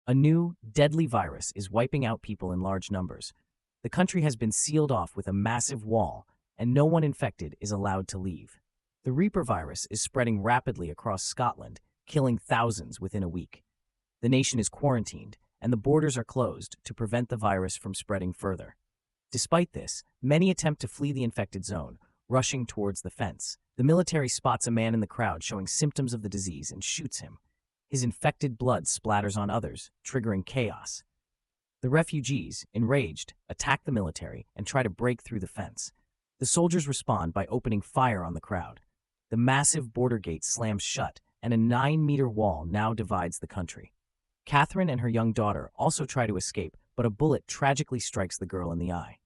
A new, deadly virus is wiping out people in large numbers. The country has been sealed off with a massive wall, and no one infected is allowed to leave. The Reaper virus is spreading rapidly across Scotland, killing thousands within a week. The nation is quarantined, and the borders are closed to prevent the virus from spreading further. Despite this, many attempt to flee the infected zone, rushing towards the fence. The military spots a man in the crowd showing symptoms of the disease and shoots him. His infected blood splatters on others, triggering chaos. The refugees, enraged, attack the military and try to break through the fence. The soldiers respond by opening fire on the crowd. The massive border gate slams shut, and a 9-meter wall now divides the country. Catherine and her young daughter also try to escape, but a bullet tragically strikes the girl in the eye.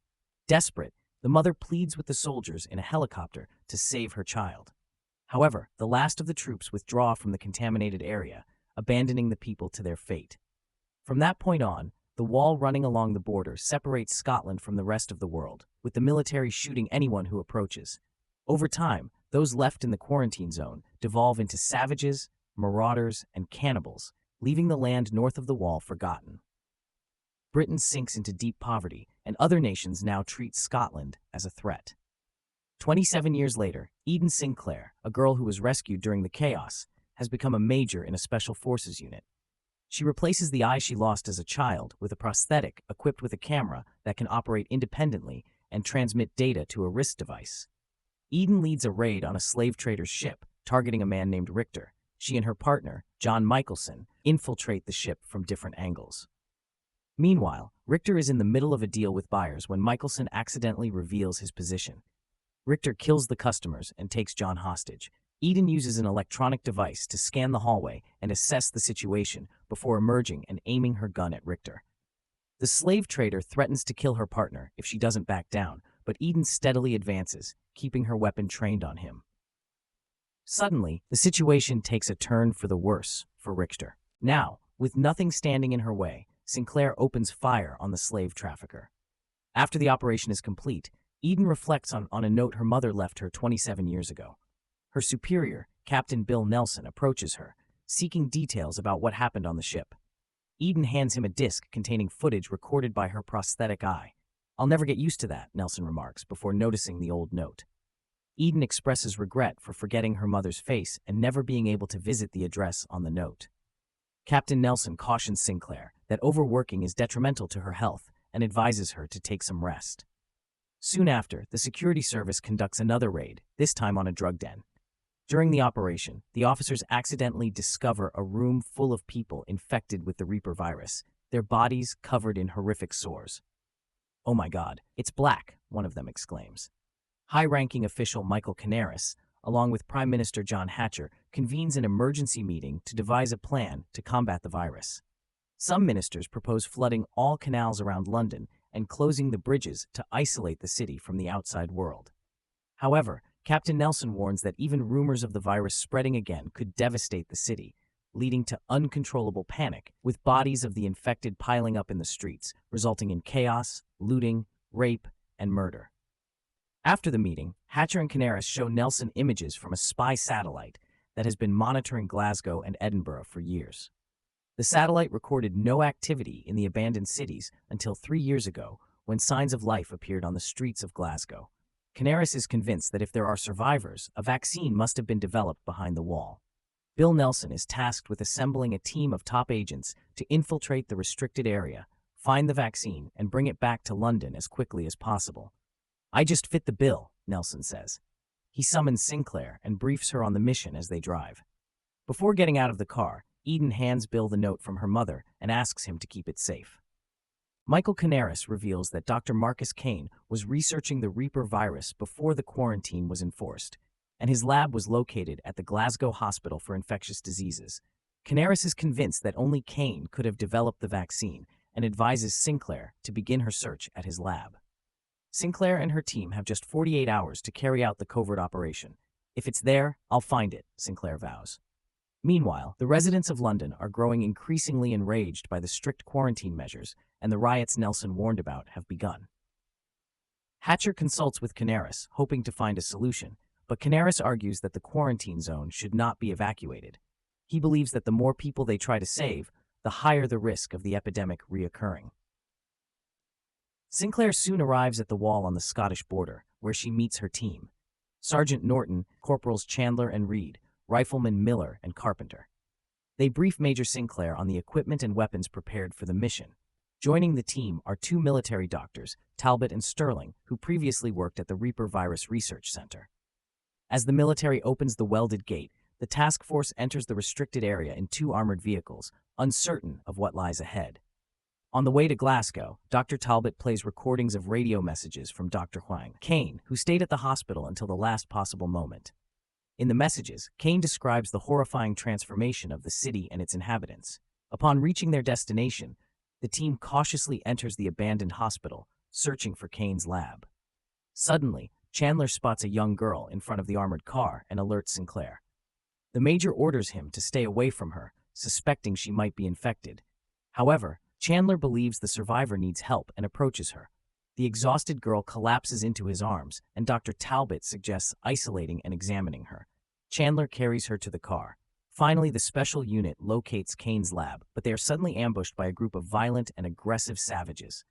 Desperate, the mother pleads with the soldiers in a helicopter to save her child. However, the last of the troops withdraw from the contaminated area, abandoning the people to their fate. From that point on, the wall running along the border separates Scotland from the rest of the world, with the military shooting anyone who approaches. Over time, those left in the quarantine zone devolve into savages, marauders, and cannibals, leaving the land north of the wall forgotten. Britain sinks into deep poverty, and other nations now treat Scotland as a threat. 27 years later, Eden Sinclair, a girl who was rescued during the chaos, has become a major in a special forces unit. She replaces the eye she lost as a child with a prosthetic equipped with a camera that can operate independently and transmit data to a wrist device. Eden leads a raid on a slave trader's ship, targeting a man named Richter. She and her partner, John Michelson, infiltrate the ship from different angles. Meanwhile, Richter is in the middle of a deal with buyers when Michelson accidentally reveals his position. Richter kills the customers and takes John hostage. Eden uses an electronic device to scan the hallway and assess the situation before emerging and aiming her gun at Richter. The slave trader threatens to kill her partner if she doesn't back down, but Eden steadily advances, keeping her weapon trained on him. Suddenly, the situation takes a turn for the worse for Richter. Now, with nothing standing in her way, Sinclair opens fire on the slave trafficker. After the operation is complete, Eden reflects on a note her mother left her 27 years ago. Her superior, Captain Bill Nelson, approaches her, seeking details about what happened on the ship. Eden hands him a disc containing footage recorded by her prosthetic eye. "I'll never get used to that," Nelson remarks before noticing the old note. Eden expresses regret for forgetting her mother's face and never being able to visit the address on the note. Captain Nelson cautions Sinclair that overworking is detrimental to her health and advises her to take some rest. Soon after, the security service conducts another raid, this time on a drug den. During the operation, the officers accidentally discover a room full of people infected with the Reaper virus, their bodies covered in horrific sores. "Oh my God, it's black," one of them exclaims. High-ranking official Michael Canaris, along with Prime Minister John Hatcher, convenes an emergency meeting to devise a plan to combat the virus. Some ministers propose flooding all canals around London and closing the bridges to isolate the city from the outside world. However, Captain Nelson warns that even rumors of the virus spreading again could devastate the city, leading to uncontrollable panic, with bodies of the infected piling up in the streets, resulting in chaos, looting, rape, and murder. After the meeting, Hatcher and Canaris show Nelson images from a spy satellite that has been monitoring Glasgow and Edinburgh for years. The satellite recorded no activity in the abandoned cities until 3 years ago, when signs of life appeared on the streets of Glasgow. Canaris is convinced that if there are survivors, a vaccine must have been developed behind the wall. Bill Nelson is tasked with assembling a team of top agents to infiltrate the restricted area, find the vaccine, and bring it back to London as quickly as possible. "I just fit the bill," Nelson says. He summons Sinclair and briefs her on the mission as they drive. Before getting out of the car, Eden hands Bill the note from her mother and asks him to keep it safe. Michael Canaris reveals that Dr. Marcus Kane was researching the Reaper virus before the quarantine was enforced, and his lab was located at the Glasgow Hospital for Infectious Diseases. Canaris is convinced that only Kane could have developed the vaccine and advises Sinclair to begin her search at his lab. Sinclair and her team have just 48 hours to carry out the covert operation. "If it's there, I'll find it," Sinclair vows. Meanwhile, the residents of London are growing increasingly enraged by the strict quarantine measures, and the riots Nelson warned about have begun. Hatcher consults with Canaris, hoping to find a solution, but Canaris argues that the quarantine zone should not be evacuated. He believes that the more people they try to save, the higher the risk of the epidemic reoccurring. Sinclair soon arrives at the wall on the Scottish border, where she meets her team. Sergeant Norton, Corporals Chandler and Reed, Rifleman Miller and Carpenter. They brief Major Sinclair on the equipment and weapons prepared for the mission. Joining the team are two military doctors, Talbot and Sterling, who previously worked at the Reaper Virus Research Center. As the military opens the welded gate, the task force enters the restricted area in two armored vehicles, uncertain of what lies ahead. On the way to Glasgow, Dr. Talbot plays recordings of radio messages from Dr. Huang Kane, who stayed at the hospital until the last possible moment. In the messages, Kane describes the horrifying transformation of the city and its inhabitants. Upon reaching their destination, the team cautiously enters the abandoned hospital, searching for Kane's lab. Suddenly, Chandler spots a young girl in front of the armored car and alerts Sinclair. The Major orders him to stay away from her, suspecting she might be infected. However, Chandler believes the survivor needs help and approaches her. The exhausted girl collapses into his arms, and Dr. Talbot suggests isolating and examining her. Chandler carries her to the car. Finally, the special unit locates Kane's lab, but they are suddenly ambushed by a group of violent and aggressive savages.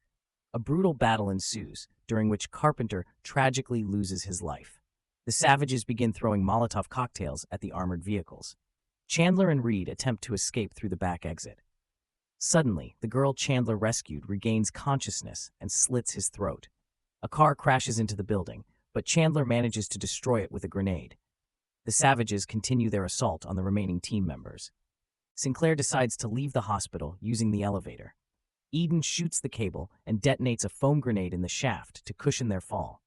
A brutal battle ensues, during which Carpenter tragically loses his life. The savages begin throwing Molotov cocktails at the armored vehicles. Chandler and Reed attempt to escape through the back exit. Suddenly, the girl Chandler rescued regains consciousness and slits his throat. A car crashes into the building, but Chandler manages to destroy it with a grenade. The savages continue their assault on the remaining team members. Sinclair decides to leave the hospital using the elevator. Eden shoots the cable and detonates a foam grenade in the shaft to cushion their fall.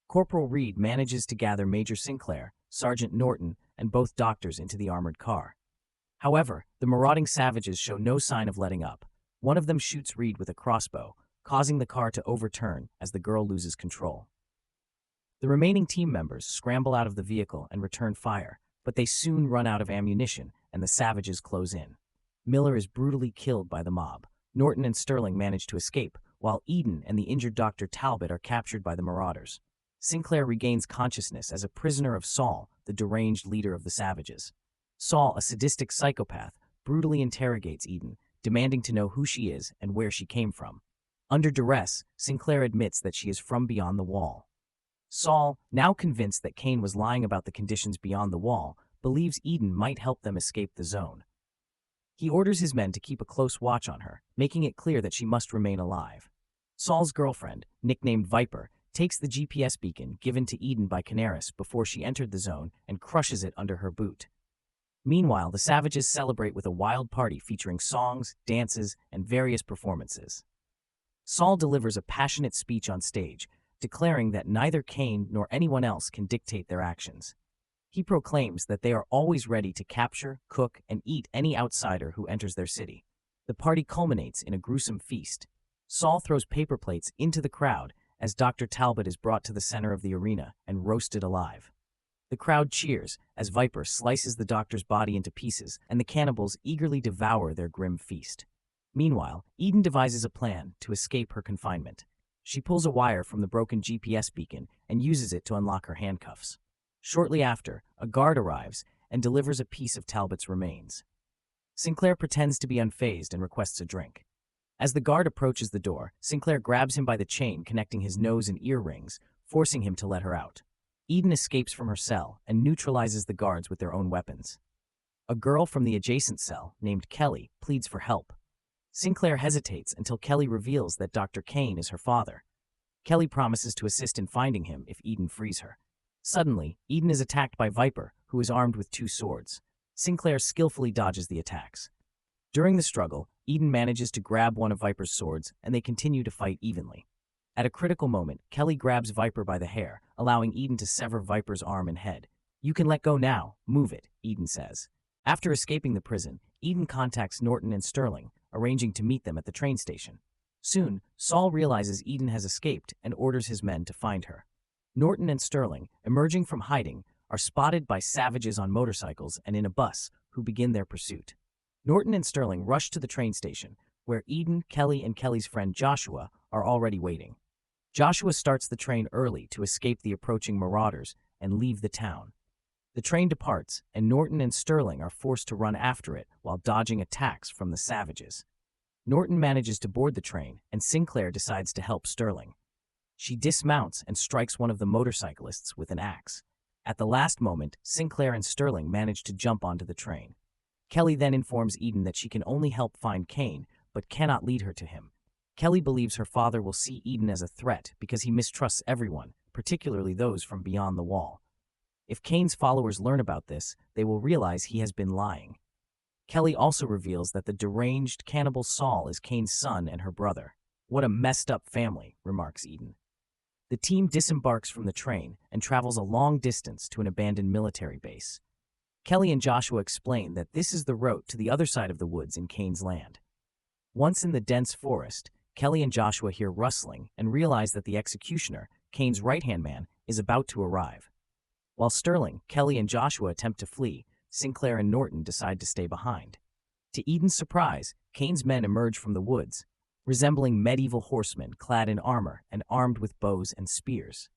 Corporal Reed manages to gather Major Sinclair, Sergeant Norton, and both doctors into the armored car. However, the marauding savages show no sign of letting up. One of them shoots Reed with a crossbow, causing the car to overturn as the girl loses control. The remaining team members scramble out of the vehicle and return fire, but they soon run out of ammunition and the savages close in. Miller is brutally killed by the mob. Norton and Sterling manage to escape, while Eden and the injured Dr. Talbot are captured by the marauders. Sinclair regains consciousness as a prisoner of Saul, the deranged leader of the savages. Saul, a sadistic psychopath, brutally interrogates Eden, demanding to know who she is and where she came from. Under duress, Sinclair admits that she is from beyond the wall. Saul, now convinced that Kane was lying about the conditions beyond the wall, believes Eden might help them escape the zone. He orders his men to keep a close watch on her, making it clear that she must remain alive. Saul's girlfriend, nicknamed Viper, takes the GPS beacon given to Eden by Canaris before she entered the zone and crushes it under her boot. Meanwhile, the savages celebrate with a wild party featuring songs, dances, and various performances. Saul delivers a passionate speech on stage, declaring that neither Kane nor anyone else can dictate their actions. He proclaims that they are always ready to capture, cook, and eat any outsider who enters their city. The party culminates in a gruesome feast. Saul throws paper plates into the crowd as Dr. Talbot is brought to the center of the arena and roasted alive. The crowd cheers as Viper slices the doctor's body into pieces, and the cannibals eagerly devour their grim feast. Meanwhile, Eden devises a plan to escape her confinement. She pulls a wire from the broken GPS beacon and uses it to unlock her handcuffs. Shortly after, a guard arrives and delivers a piece of Talbot's remains. Sinclair pretends to be unfazed and requests a drink. As the guard approaches the door, Sinclair grabs him by the chain connecting his nose and ear rings, forcing him to let her out. Eden escapes from her cell and neutralizes the guards with their own weapons. A girl from the adjacent cell, named Kelly, pleads for help. Sinclair hesitates until Kelly reveals that Dr. Kane is her father. Kelly promises to assist in finding him if Eden frees her. Suddenly, Eden is attacked by Viper, who is armed with two swords. Sinclair skillfully dodges the attacks. During the struggle, Eden manages to grab one of Viper's swords, and they continue to fight evenly. At a critical moment, Kelly grabs Viper by the hair, allowing Eden to sever Viper's arm and head. "You can let go now. Move it," Eden says. After escaping the prison, Eden contacts Norton and Sterling, arranging to meet them at the train station. Soon, Saul realizes Eden has escaped and orders his men to find her. Norton and Sterling, emerging from hiding, are spotted by savages on motorcycles and in a bus, who begin their pursuit. Norton and Sterling rush to the train station, where Eden, Kelly, and Kelly's friend Joshua are already waiting. Joshua starts the train early to escape the approaching marauders and leave the town. The train departs, and Norton and Sterling are forced to run after it while dodging attacks from the savages. Norton manages to board the train, and Sinclair decides to help Sterling. She dismounts and strikes one of the motorcyclists with an axe. At the last moment, Sinclair and Sterling manage to jump onto the train. Kelly then informs Eden that she can only help find Kane, but cannot lead her to him. Kelly believes her father will see Eden as a threat because he mistrusts everyone, particularly those from beyond the wall. If Kane's followers learn about this, they will realize he has been lying. Kelly also reveals that the deranged cannibal Saul is Kane's son and her brother. "What a messed up family," remarks Eden. The team disembarks from the train and travels a long distance to an abandoned military base. Kelly and Joshua explain that this is the route to the other side of the woods in Kane's land. Once in the dense forest, Kelly and Joshua hear rustling and realize that the executioner, Kane's right-hand man, is about to arrive. While Sterling, Kelly, and Joshua attempt to flee, Sinclair and Norton decide to stay behind. To Eden's surprise, Kane's men emerge from the woods, resembling medieval horsemen clad in armor and armed with bows and spears.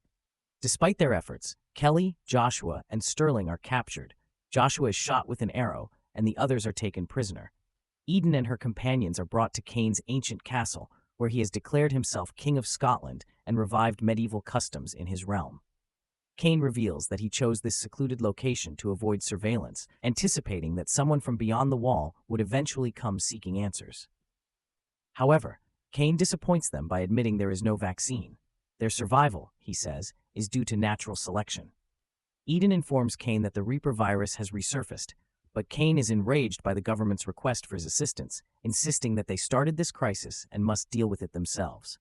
Despite their efforts, Kelly, Joshua, and Sterling are captured. Joshua is shot with an arrow, and the others are taken prisoner. Eden and her companions are brought to Kane's ancient castle, where he has declared himself King of Scotland and revived medieval customs in his realm. Kane reveals that he chose this secluded location to avoid surveillance, anticipating that someone from beyond the wall would eventually come seeking answers. However, Kane disappoints them by admitting there is no vaccine. Their survival, he says, is due to natural selection. Eden informs Kane that the Reaper virus has resurfaced, but Kane is enraged by the government's request for his assistance, insisting that they started this crisis and must deal with it themselves.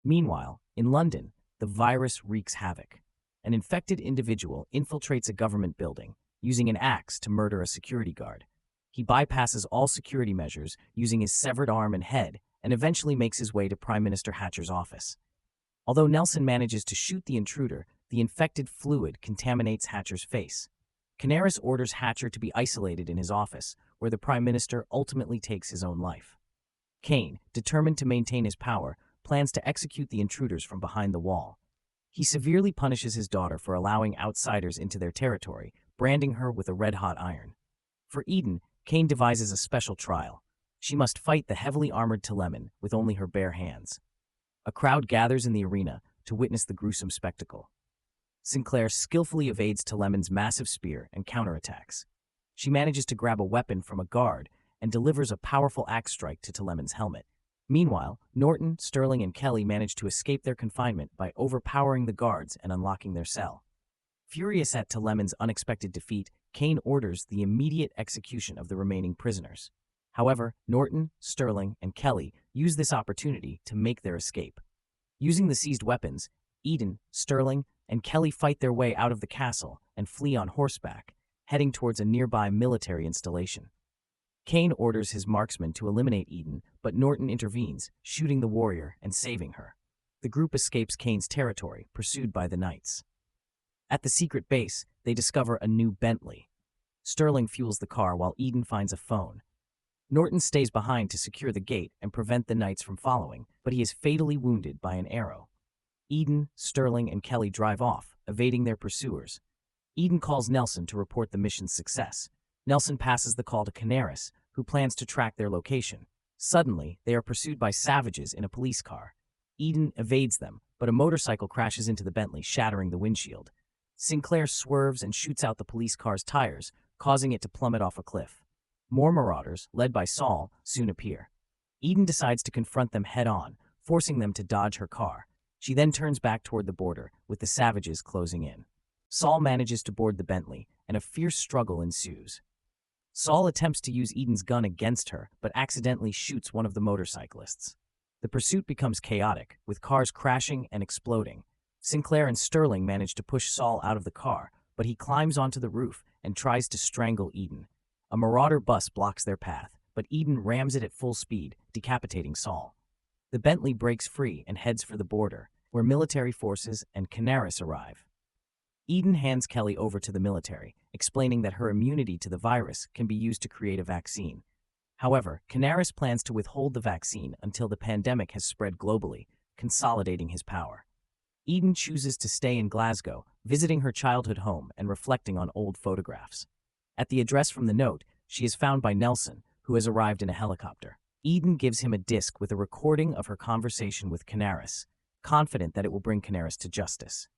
Meanwhile, in London, the virus wreaks havoc. An infected individual infiltrates a government building, using an axe to murder a security guard. He bypasses all security measures using his severed arm and head, and eventually makes his way to Prime Minister Hatcher's office. Although Nelson manages to shoot the intruder, the infected fluid contaminates Hatcher's face. Canaris orders Hatcher to be isolated in his office, where the Prime Minister ultimately takes his own life. Kane, determined to maintain his power, plans to execute the intruders from behind the wall. He severely punishes his daughter for allowing outsiders into their territory, branding her with a red-hot iron. For Eden, Kane devises a special trial. She must fight the heavily armored Telemon with only her bare hands. A crowd gathers in the arena to witness the gruesome spectacle. Sinclair skillfully evades Telemon's massive spear and counterattacks. She manages to grab a weapon from a guard and delivers a powerful axe strike to Telemon's helmet. Meanwhile, Norton, Sterling, and Kelly manage to escape their confinement by overpowering the guards and unlocking their cell. Furious at Telemon's unexpected defeat, Kane orders the immediate execution of the remaining prisoners. However, Norton, Sterling, and Kelly use this opportunity to make their escape. Using the seized weapons, Eden, Sterling, and Kelly fight their way out of the castle and flee on horseback, heading towards a nearby military installation. Kane orders his marksmen to eliminate Eden, but Norton intervenes, shooting the warrior and saving her. The group escapes Kane's territory, pursued by the knights. At the secret base, they discover a new Bentley. Sterling fuels the car while Eden finds a phone. Norton stays behind to secure the gate and prevent the knights from following, but he is fatally wounded by an arrow. Eden, Sterling, and Kelly drive off, evading their pursuers. Eden calls Nelson to report the mission's success. Nelson passes the call to Canaris, who plans to track their location. Suddenly, they are pursued by savages in a police car. Eden evades them, but a motorcycle crashes into the Bentley, shattering the windshield. Sinclair swerves and shoots out the police car's tires, causing it to plummet off a cliff. More marauders, led by Saul, soon appear. Eden decides to confront them head-on, forcing them to dodge her car. She then turns back toward the border, with the savages closing in. Saul manages to board the Bentley, and a fierce struggle ensues. Saul attempts to use Eden's gun against her, but accidentally shoots one of the motorcyclists. The pursuit becomes chaotic, with cars crashing and exploding. Sinclair and Sterling manage to push Saul out of the car, but he climbs onto the roof and tries to strangle Eden. A marauder bus blocks their path, but Eden rams it at full speed, decapitating Saul. The Bentley breaks free and heads for the border, where military forces and Canaris arrive. Eden hands Kelly over to the military, explaining that her immunity to the virus can be used to create a vaccine. However, Canaris plans to withhold the vaccine until the pandemic has spread globally, consolidating his power. Eden chooses to stay in Glasgow, visiting her childhood home and reflecting on old photographs. At the address from the note, she is found by Nelson, who has arrived in a helicopter. Eden gives him a disc with a recording of her conversation with Canaris, confident that it will bring Canaris to justice.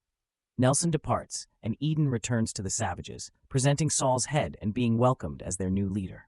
Nelson departs, and Eden returns to the savages, presenting Saul's head and being welcomed as their new leader.